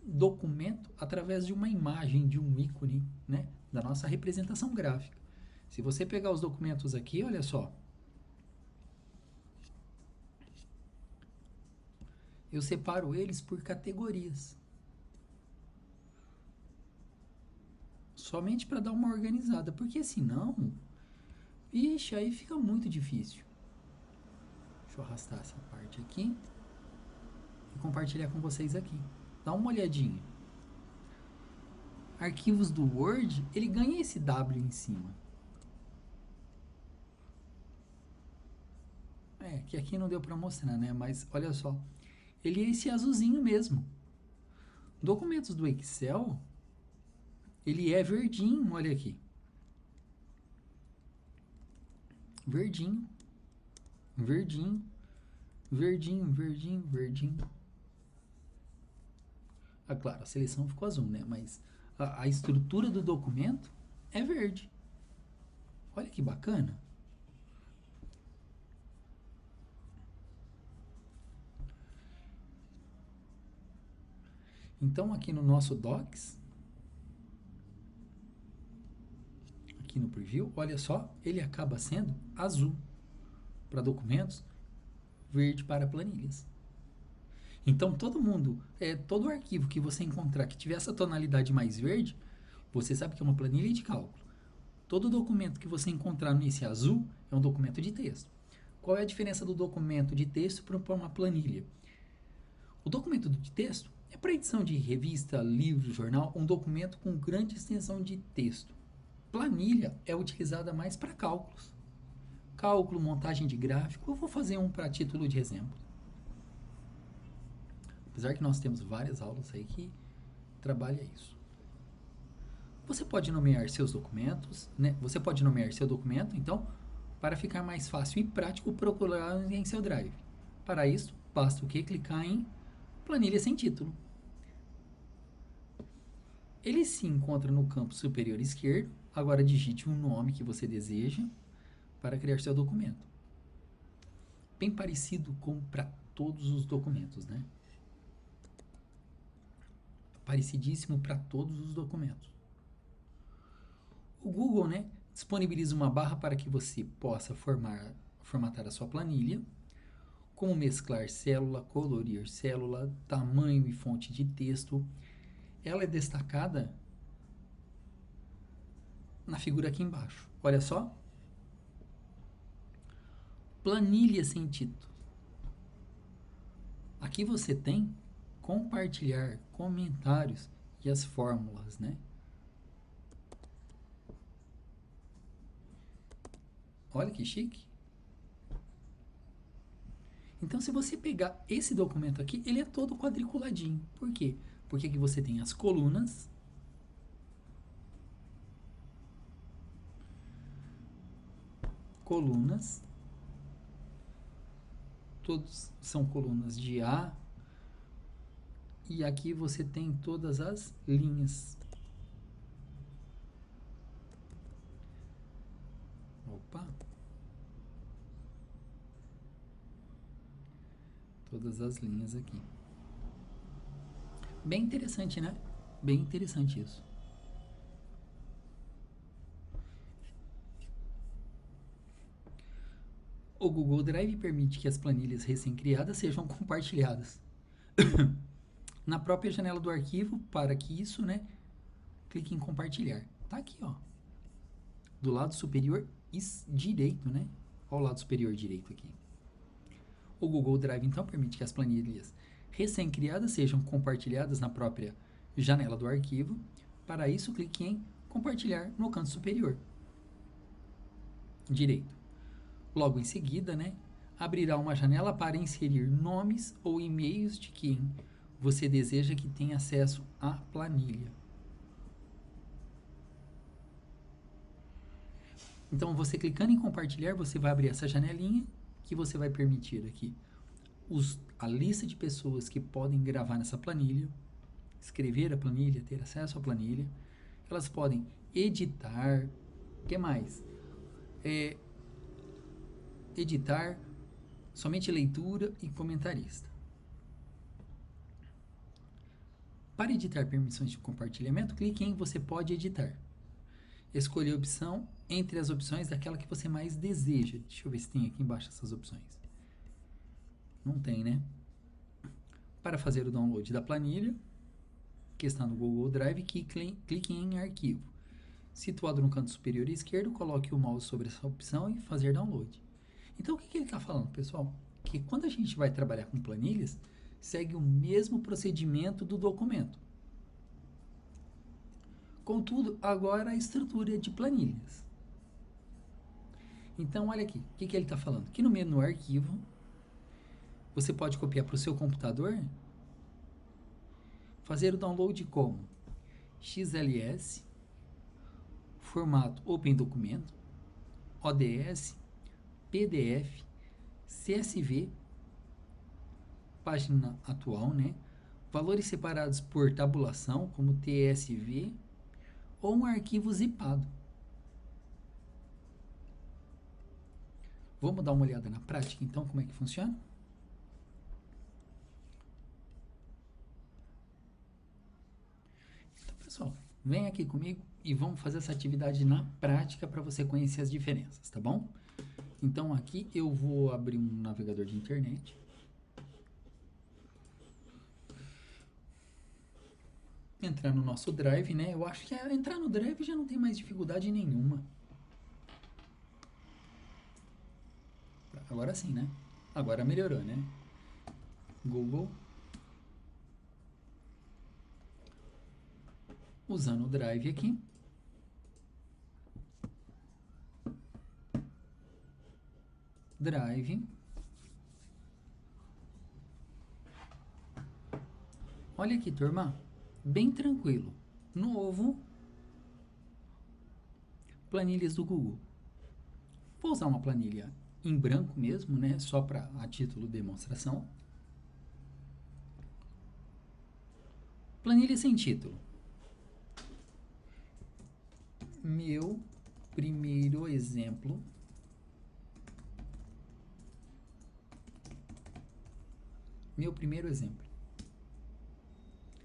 documento através de uma imagem, de um ícone, né? Da nossa representação gráfica. Se você pegar os documentos aqui, olha só. Eu separo eles por categorias. Somente para dar uma organizada, porque senão, ixi, aí fica muito difícil. Deixa eu arrastar essa parte aqui e compartilhar com vocês aqui. Dá uma olhadinha. Arquivos do Word, ele ganha esse W em cima. Que aqui não deu para mostrar, né? Mas olha só, ele é esse azulzinho mesmo. Documentos do Excel, ele é verdinho, olha aqui. Verdinho, verdinho, verdinho, verdinho, verdinho. Ah, claro, a seleção ficou azul, né? Mas a estrutura do documento é verde. Olha que bacana. Então, aqui no nosso Docs, aqui no Preview, olha só, ele acaba sendo azul para documentos, verde para planilhas. Então, todo arquivo que você encontrar que tiver essa tonalidade mais verde, você sabe que é uma planilha de cálculo. Todo documento que você encontrar nesse azul é um documento de texto. Qual é a diferença do documento de texto para uma planilha? O documento de texto é para edição de revista, livro, jornal, um documento com grande extensão de texto. Planilha é utilizada mais para cálculos. Cálculo, montagem de gráfico, eu vou fazer um para título de exemplo. Apesar que nós temos várias aulas aí que trabalham isso. Você pode nomear seus documentos, né? Você pode nomear seu documento, então, para ficar mais fácil e prático procurar em seu Drive. Para isso, basta o que? Clicar em planilha sem título. Ele se encontra no campo superior esquerdo. Agora digite um nome que você deseja para criar seu documento. Bem parecido com para todos os documentos, né? Parecidíssimo para todos os documentos. O Google, né, disponibiliza uma barra para que você possa formatar a sua planilha, como mesclar célula, colorir célula, tamanho e fonte de texto. Ela é destacada na figura aqui embaixo. Olha só. Planilha sem título. Aqui você tem compartilhar, comentários e as fórmulas, né? Olha que chique. Então, se você pegar esse documento aqui, ele é todo quadriculadinho. Por quê? Porque aqui você tem as colunas. Todos são colunas de A. E aqui você tem todas as linhas. Opa! Todas as linhas aqui. Bem interessante, né? Bem interessante isso. O Google Drive permite que as planilhas recém-criadas sejam compartilhadas na própria janela do arquivo. Para que isso, né, clique em compartilhar. Tá aqui, ó, do lado superior direito, né? Olha o lado superior direito aqui. O Google Drive, então, permite que as planilhas recém-criadas sejam compartilhadas na própria janela do arquivo. Para isso, clique em compartilhar no canto superior direito. Logo em seguida, né, abrirá uma janela para inserir nomes ou e-mails de quem você deseja que tenha acesso à planilha. Então, você clicando em compartilhar, você vai abrir essa janelinha que você vai permitir aqui a lista de pessoas que podem gravar nessa planilha, escrever a planilha, ter acesso à planilha. Elas podem editar, o que mais? Editar, somente leitura e comentarista. Para editar permissões de compartilhamento, clique em Você pode editar. Escolha a opção entre as opções daquela que você mais deseja. Deixa eu ver se tem aqui embaixo essas opções. Não tem, né? Para fazer o download da planilha, que está no Google Drive, clique em Arquivo. Situado no canto superior esquerdo, coloque o mouse sobre essa opção e fazer download. Então, o que ele está falando, pessoal? Que quando a gente vai trabalhar com planilhas, segue o mesmo procedimento do documento. Contudo, agora a estrutura de planilhas. Então, olha aqui, o que ele está falando? Que no menu Arquivo, você pode copiar para o seu computador, fazer o download como XLS, formato Open Documento, ODS, PDF, CSV, página atual, né? Valores separados por tabulação, como TSV, ou um arquivo zipado. Vamos dar uma olhada na prática, então, como é que funciona? Então, pessoal, vem aqui comigo e vamos fazer essa atividade na prática para você conhecer as diferenças, tá bom? Então, aqui eu vou abrir um navegador de internet. Entrar no nosso Drive, né? Eu acho que entrar no Drive já não tem mais dificuldade nenhuma. Agora sim, né? Agora melhorou, né? Google. Usando o Drive aqui. Drive. Olha aqui, turma. Bem tranquilo. Novo. Planilhas do Google. Vou usar uma planilha em branco mesmo, né? Só para a título de demonstração. Planilha sem título. Meu primeiro exemplo Meu primeiro exemplo.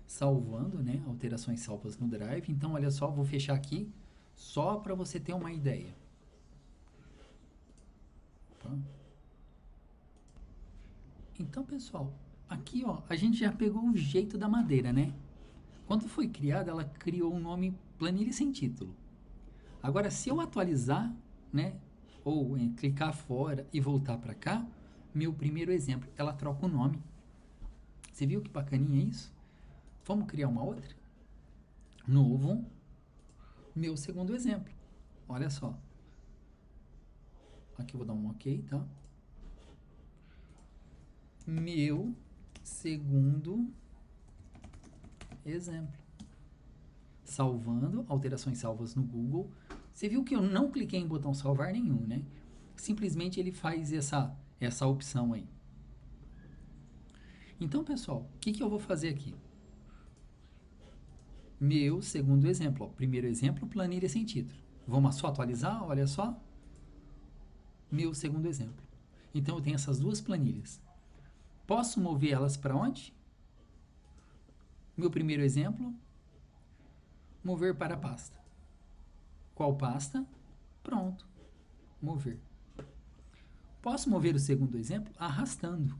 Salvando, né? Alterações salvas no Drive. Então, olha só, vou fechar aqui só para você ter uma ideia. Opa. Então, pessoal, aqui, ó, a gente já pegou o jeito da madeira, né? Quando foi criada, ela criou um nome planilha sem título. Agora, se eu atualizar, né? Ou clicar fora e voltar para cá, meu primeiro exemplo, ela troca o nome. Você viu que bacaninha isso? Vamos criar uma outra? Novo, meu segundo exemplo. Olha só. Aqui eu vou dar um OK, tá? Meu segundo exemplo. Salvando, alterações salvas no Google. Você viu que eu não cliquei em botão salvar nenhum, né? Simplesmente ele faz essa opção aí. Então, pessoal, o que eu vou fazer aqui? Meu segundo exemplo. Ó. Primeiro exemplo, planilha sem título. Vamos só atualizar? Olha só. Meu segundo exemplo. Então, eu tenho essas duas planilhas. Posso mover elas para onde? Meu primeiro exemplo, mover para a pasta. Qual pasta? Pronto. Mover. Posso mover o segundo exemplo arrastando.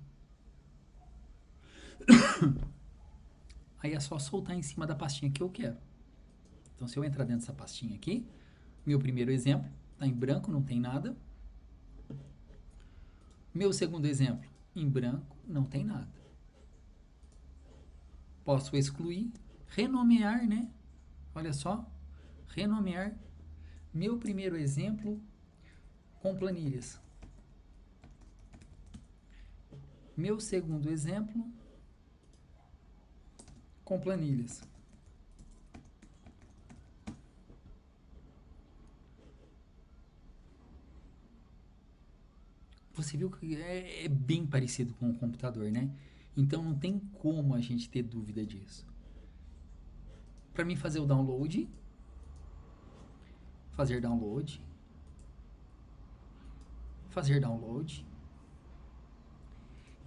Aí é só soltar em cima da pastinha que eu quero. Então, se eu entrar dentro dessa pastinha aqui, meu primeiro exemplo está em branco, não tem nada. Meu segundo exemplo, em branco, não tem nada. Posso excluir, renomear, né? Olha só, renomear meu primeiro exemplo com planilhas. Meu segundo exemplo com planilhas. Você viu que é bem parecido com o computador, né? Então não tem como a gente ter dúvida disso. Para mim fazer o download, fazer download, fazer download.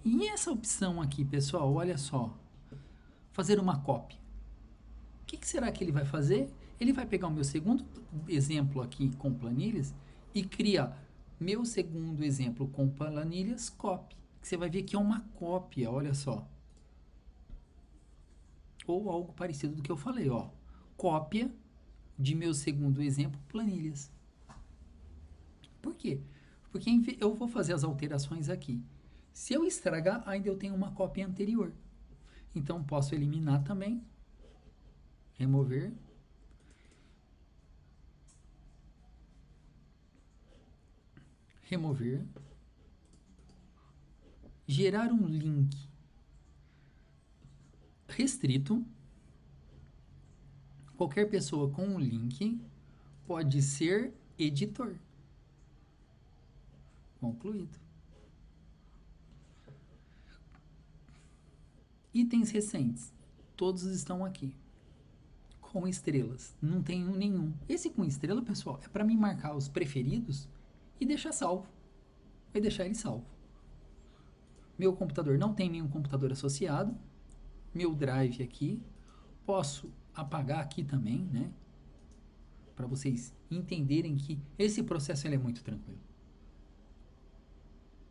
E essa opção aqui, pessoal, olha só, fazer uma cópia. O que será que ele vai fazer? Ele vai pegar o meu segundo exemplo aqui com planilhas e criar meu segundo exemplo com planilhas copy. Você vai ver que é uma cópia, olha só. Ou algo parecido do que eu falei, ó. Cópia de meu segundo exemplo, planilhas. Por quê? Porque eu vou fazer as alterações aqui. Se eu estragar, ainda eu tenho uma cópia anterior. Então, posso eliminar também. Remover. Remover. Gerar um link restrito. Qualquer pessoa com um link pode ser editor. Concluído. Itens recentes. Todos estão aqui. Com estrelas. Não tenho nenhum. Esse com estrela, pessoal, é para mim marcar os preferidos e deixar salvo. Vai deixar ele salvo. Meu computador não tem nenhum computador associado. Meu drive aqui. Posso apagar aqui também, né? Para vocês entenderem que esse processo ele é muito tranquilo.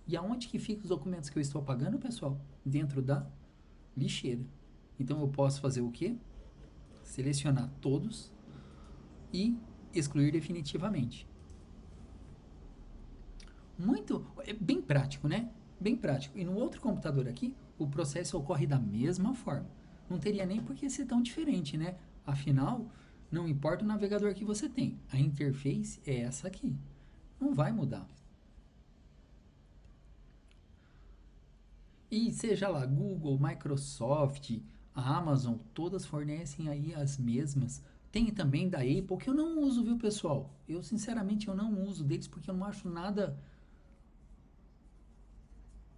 E aonde que ficam os documentos que eu estou apagando, pessoal? Dentro da lixeira. Então eu posso fazer o quê? Selecionar todos e excluir definitivamente. É bem prático, né? Bem prático. E no outro computador aqui, o processo ocorre da mesma forma. Não teria nem por que ser tão diferente, né? Afinal, não importa o navegador que você tem, a interface é essa aqui. Não vai mudar. E seja lá Google, Microsoft, a Amazon, todas fornecem aí as mesmas. Tem também da Apple, que eu não uso, viu, pessoal? Eu, sinceramente, eu não uso deles porque eu não acho nada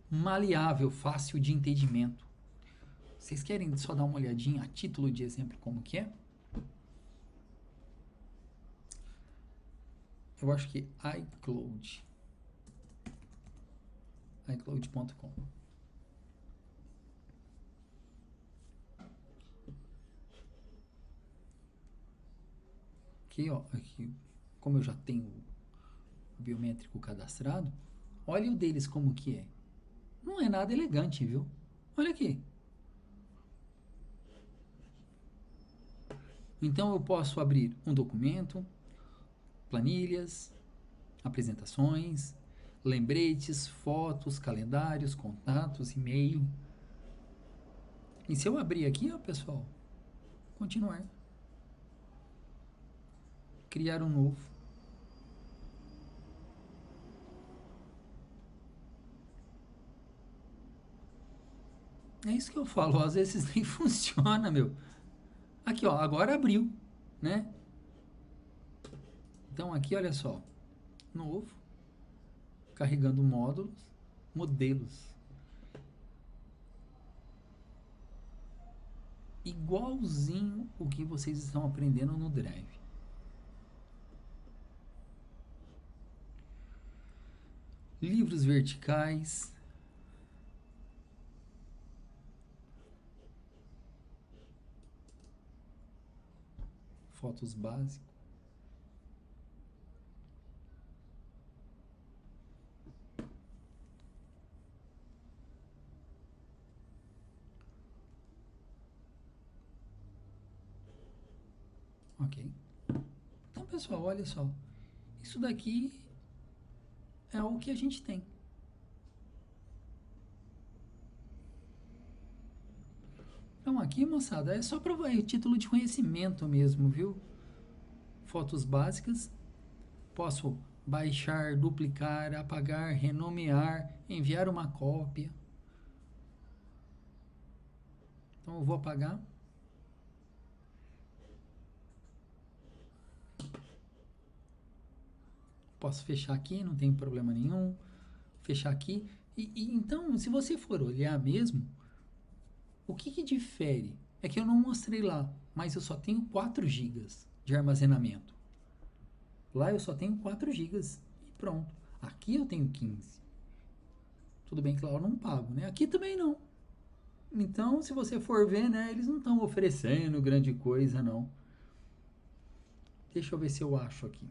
maleável, fácil de entendimento. Vocês querem só dar uma olhadinha a título de exemplo como que é? Eu acho que iCloud. iCloud.com. Aqui, ó, aqui, como eu já tenho o biométrico cadastrado, olha o deles como que é. Não é nada elegante, viu? Olha aqui. Então eu posso abrir um documento, planilhas, apresentações, lembretes, fotos, calendários, contatos, e-mail. E se eu abrir aqui, ó, pessoal, continuar, criar um novo. É isso que eu falo, às vezes nem funciona, meu. Aqui, ó, agora abriu, né? Então aqui, olha só, novo, carregando módulos, modelos. Igualzinho o que vocês estão aprendendo no Drive. Livros verticais. Fotos básicas. Ok. Então, pessoal, olha só. Isso daqui é o que a gente tem. Então, aqui, moçada, é só para o título de conhecimento mesmo, viu? Fotos básicas. Posso baixar, duplicar, apagar, renomear, enviar uma cópia. Então, eu vou apagar. Posso fechar aqui, não tem problema nenhum. Fechar aqui. Então, se você for olhar mesmo, o que difere? É que eu não mostrei lá, mas eu só tenho 4 GB de armazenamento. Lá eu só tenho 4 GB e pronto. Aqui eu tenho 15. Tudo bem que lá eu não pago, né? Aqui também não. Então, se você for ver, né, eles não estão oferecendo grande coisa, não. Deixa eu ver se eu acho aqui.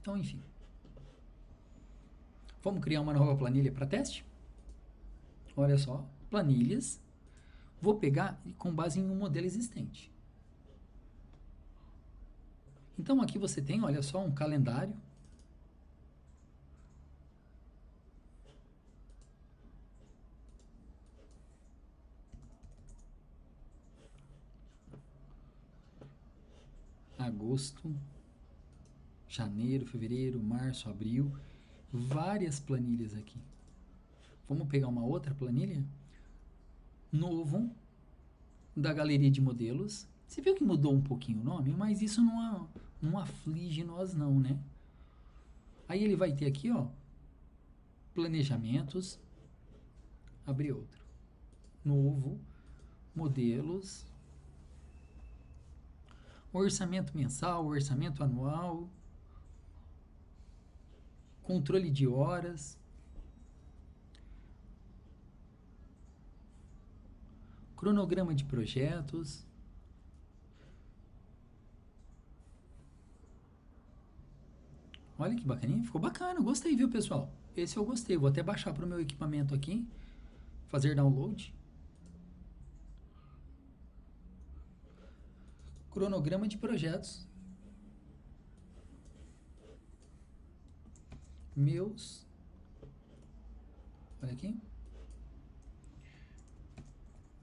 Então, enfim. Vamos criar uma nova planilha para teste? Olha só, planilhas. Vou pegar com base em um modelo existente. Então, aqui você tem, olha só, um calendário. Agosto, janeiro, fevereiro, março, abril. Várias planilhas aqui. Vamos pegar uma outra planilha? Novo, da galeria de modelos. Você viu que mudou um pouquinho o nome, mas isso não aflige nós não, né? Aí ele vai ter aqui, ó, planejamentos, abrir outro. Novo, modelos, orçamento mensal, orçamento anual, controle de horas, cronograma de projetos. Olha que bacaninha, ficou bacana, gostei, viu, pessoal? Esse eu gostei, vou até baixar para o meu equipamento aqui, fazer download. Cronograma de projetos. Meus. Olha aqui.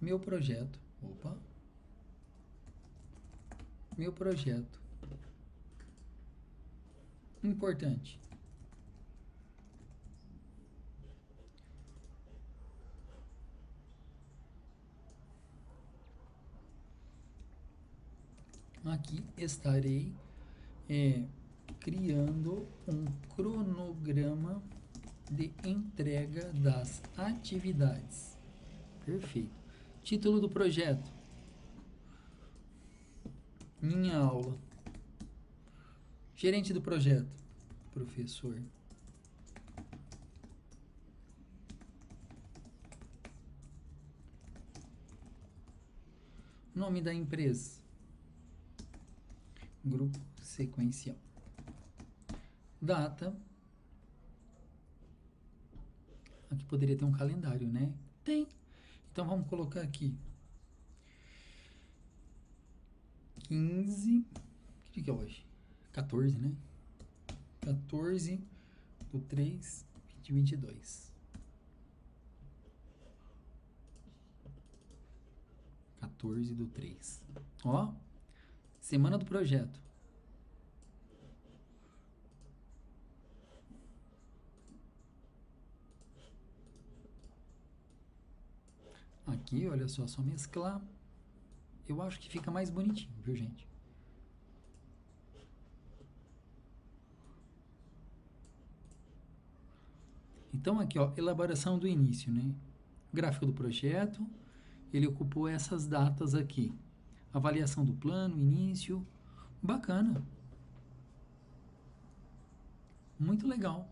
Meu projeto. Opa. Meu projeto. Importante. Aqui estarei criando um cronograma de entrega das atividades. Perfeito. Título do projeto. Minha aula. Gerente do projeto. Professor. Nome da empresa. Grupo sequencial. Data. Aqui poderia ter um calendário, né? Tem. Então vamos colocar aqui 15. Que dia é hoje? 14, né? 14/3/2022. 14/3. Ó, semana do projeto. Aqui, olha só mesclar. Eu acho que fica mais bonitinho, viu, gente? Então, aqui, ó, elaboração do início, né? Gráfico do projeto, ele ocupou essas datas aqui. Avaliação do plano, início. Bacana. Muito legal.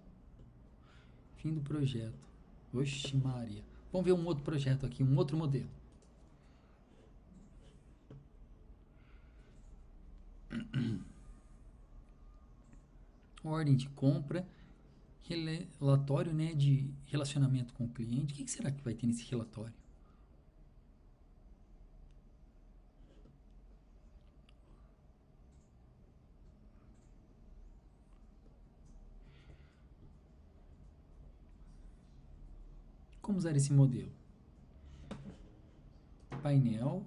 Fim do projeto. Oxe, Maria. Vamos ver um outro projeto aqui, um outro modelo. Ordem de compra, relatório, né, de relacionamento com o cliente. O que será que vai ter nesse relatório? Como usar esse modelo? Painel,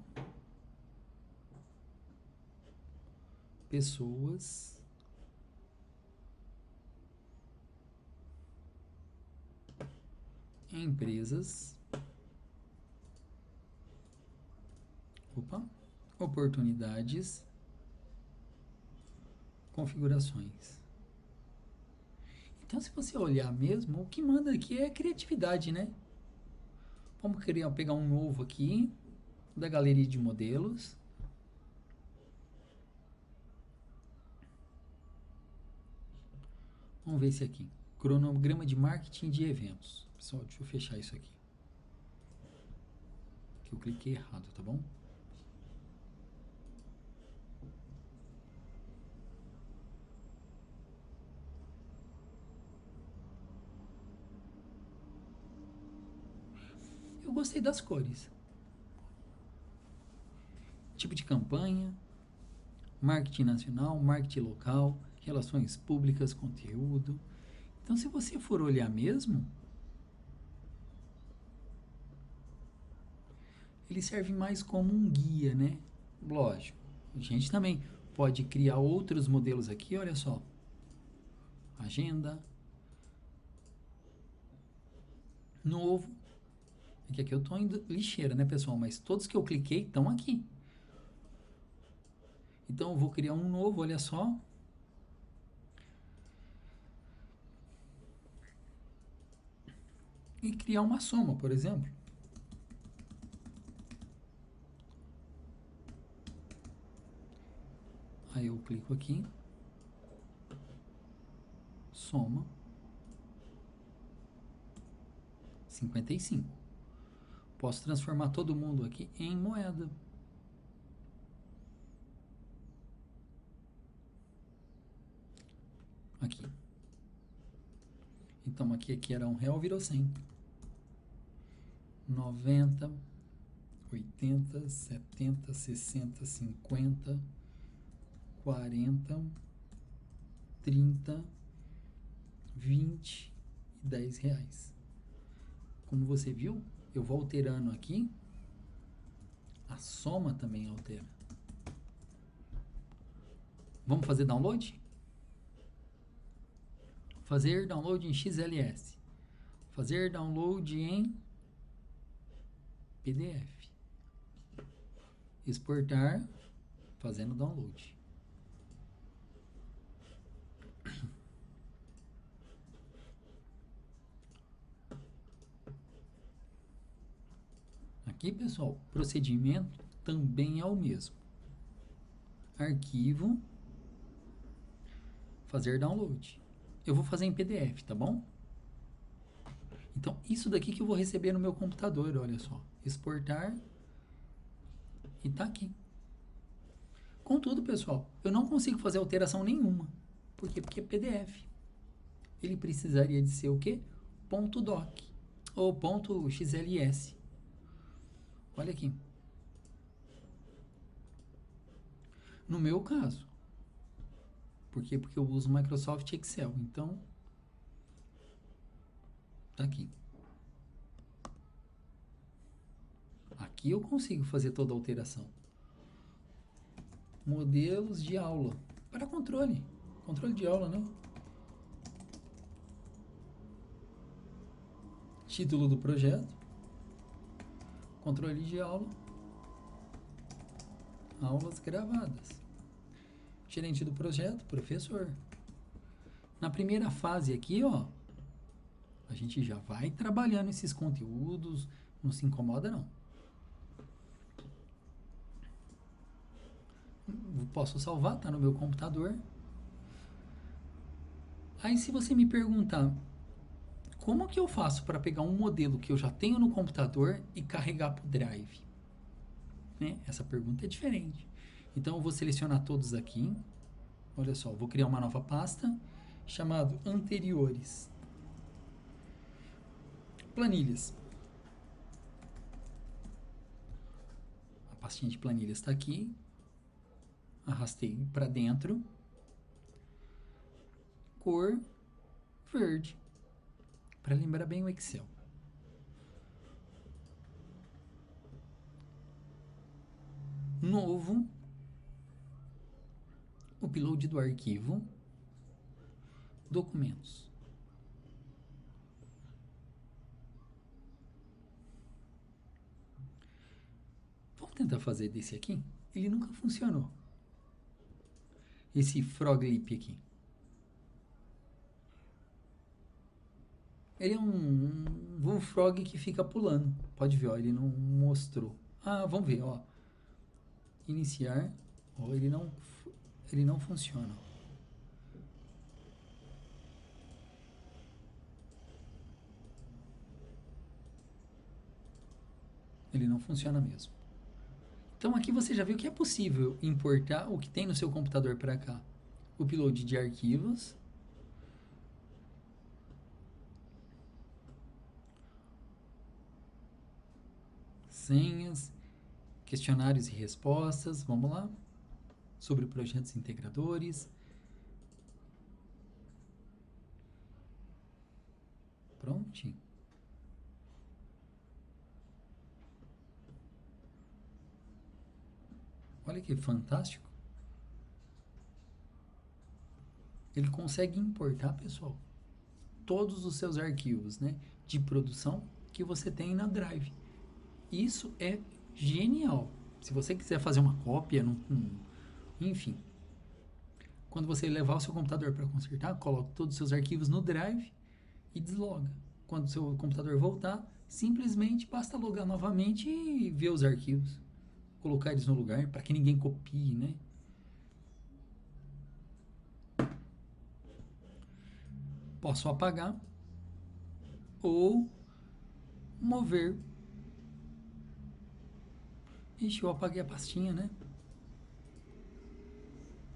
pessoas, empresas, oportunidades, configurações. Então, se você olhar mesmo, o que manda aqui é criatividade, né? Vamos pegar um novo aqui, da galeria de modelos. Vamos ver esse aqui. Cronograma de marketing de eventos. Pessoal, deixa eu fechar isso aqui. Que eu cliquei errado, tá bom? Eu gostei das cores. Tipo de campanha, marketing nacional, marketing local, relações públicas, conteúdo. Então, se você for olhar mesmo, ele serve mais como um guia, né? Lógico, a gente também pode criar outros modelos aqui, olha só. Agenda. Novo. Aqui eu estou indo lixeira, né, pessoal? Mas todos que eu cliquei estão aqui. Então, eu vou criar um novo, olha só. E criar uma soma, por exemplo. Aí eu clico aqui. Soma. 55. Posso transformar todo mundo aqui em moeda. Aqui. Então, aqui era R$1, virou 100. 90, 80, 70, 60, 50, 40, 30, 20 e R$10. Como você viu, eu vou alterando aqui. A soma também altera. Vamos fazer download? Fazer download em XLS. Fazer download em PDF. Exportar, fazendo download. Aqui, pessoal, procedimento também é o mesmo. Arquivo, fazer download. Eu vou fazer em PDF, tá bom? Então, isso daqui que eu vou receber no meu computador, olha só. Exportar e tá aqui. Contudo, pessoal, eu não consigo fazer alteração nenhuma. Por quê? Porque é PDF. Ele precisaria de ser o quê? Ponto .doc ou ponto .xls. Olha aqui. No meu caso. Por quê? Porque eu uso Microsoft Excel. Então, tá aqui. Aqui eu consigo fazer toda a alteração. Modelos de aula. Para controle. Controle de aula, né? Título do projeto. Controle de aula. Aulas gravadas. Gerente do projeto, professor. Na primeira fase aqui, ó, a gente já vai trabalhando esses conteúdos. Não se incomoda, não. Posso salvar, tá no meu computador. Aí se você me perguntar, como que eu faço para pegar um modelo que eu já tenho no computador e carregar para o Drive? Né? Essa pergunta é diferente. Então eu vou selecionar todos aqui. Olha só, vou criar uma nova pasta chamado anteriores. Planilhas. A pastinha de planilhas está aqui. Arrastei para dentro. Cor verde. Para lembrar bem o Excel. Novo. Upload do arquivo. Documentos. Vamos tentar fazer desse aqui? Ele nunca funcionou. Esse Froglip aqui. Ele é um Bullfrog que fica pulando. Pode ver, ó, ele não mostrou. Ah, vamos ver, ó. Iniciar. Ó, ele não funciona. Ele não funciona mesmo. Então aqui você já viu que é possível importar o que tem no seu computador para cá. Upload de arquivos. Senhas. Questionários e respostas. Vamos lá. Sobre projetos integradores. Prontinho. Olha que fantástico. Ele consegue importar, pessoal, todos os seus arquivos, né, de produção que você tem na Drive. Isso é genial. Se você quiser fazer uma cópia, enfim, quando você levar o seu computador para consertar, coloque todos os seus arquivos no Drive e desloga. Quando o seu computador voltar, simplesmente basta logar novamente e ver os arquivos. Colocar eles no lugar para que ninguém copie, né? Posso apagar ou mover. Ixi, eu apaguei a pastinha, né?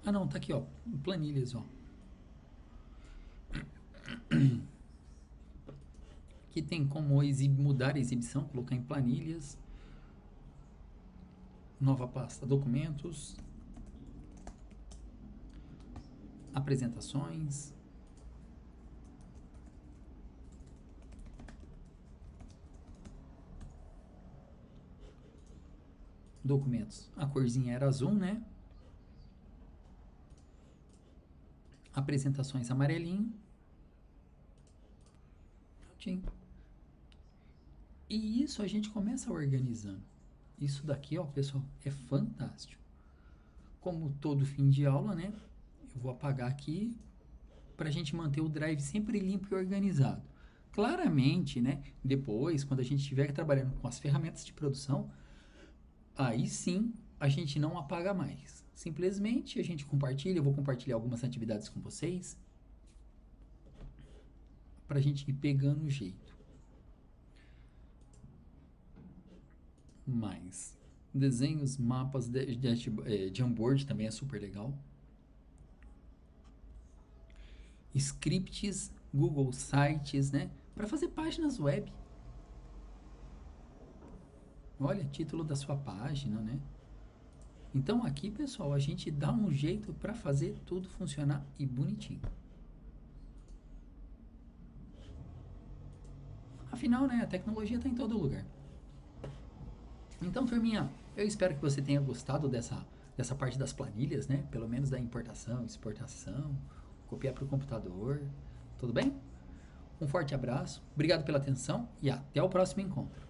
Ah, não, tá aqui, ó. Planilhas, ó. Aqui tem como mudar a exibição, colocar em planilhas. Nova pasta, documentos. Apresentações. Documentos. A corzinha era azul, né? Apresentações amarelinho. Prontinho. E isso a gente começa organizando. Isso daqui, ó, pessoal, é fantástico. Como todo fim de aula, né? Eu vou apagar aqui para a gente manter o Drive sempre limpo e organizado. Claramente, né? Depois, quando a gente estiver trabalhando com as ferramentas de produção, aí sim a gente não apaga mais. Simplesmente a gente compartilha. Eu vou compartilhar algumas atividades com vocês para a gente ir pegando o jeito. Mas Desenhos, mapas, Jamboard também é super legal. Scripts, Google Sites, né? Para fazer páginas web. Olha, título da sua página, né? Então aqui, pessoal, a gente dá um jeito para fazer tudo funcionar e bonitinho. Afinal, né, a tecnologia está em todo lugar. Então, turminha, eu espero que você tenha gostado dessa parte das planilhas, né? Pelo menos da importação, exportação, copiar para o computador. Tudo bem? Um forte abraço, obrigado pela atenção e até o próximo encontro.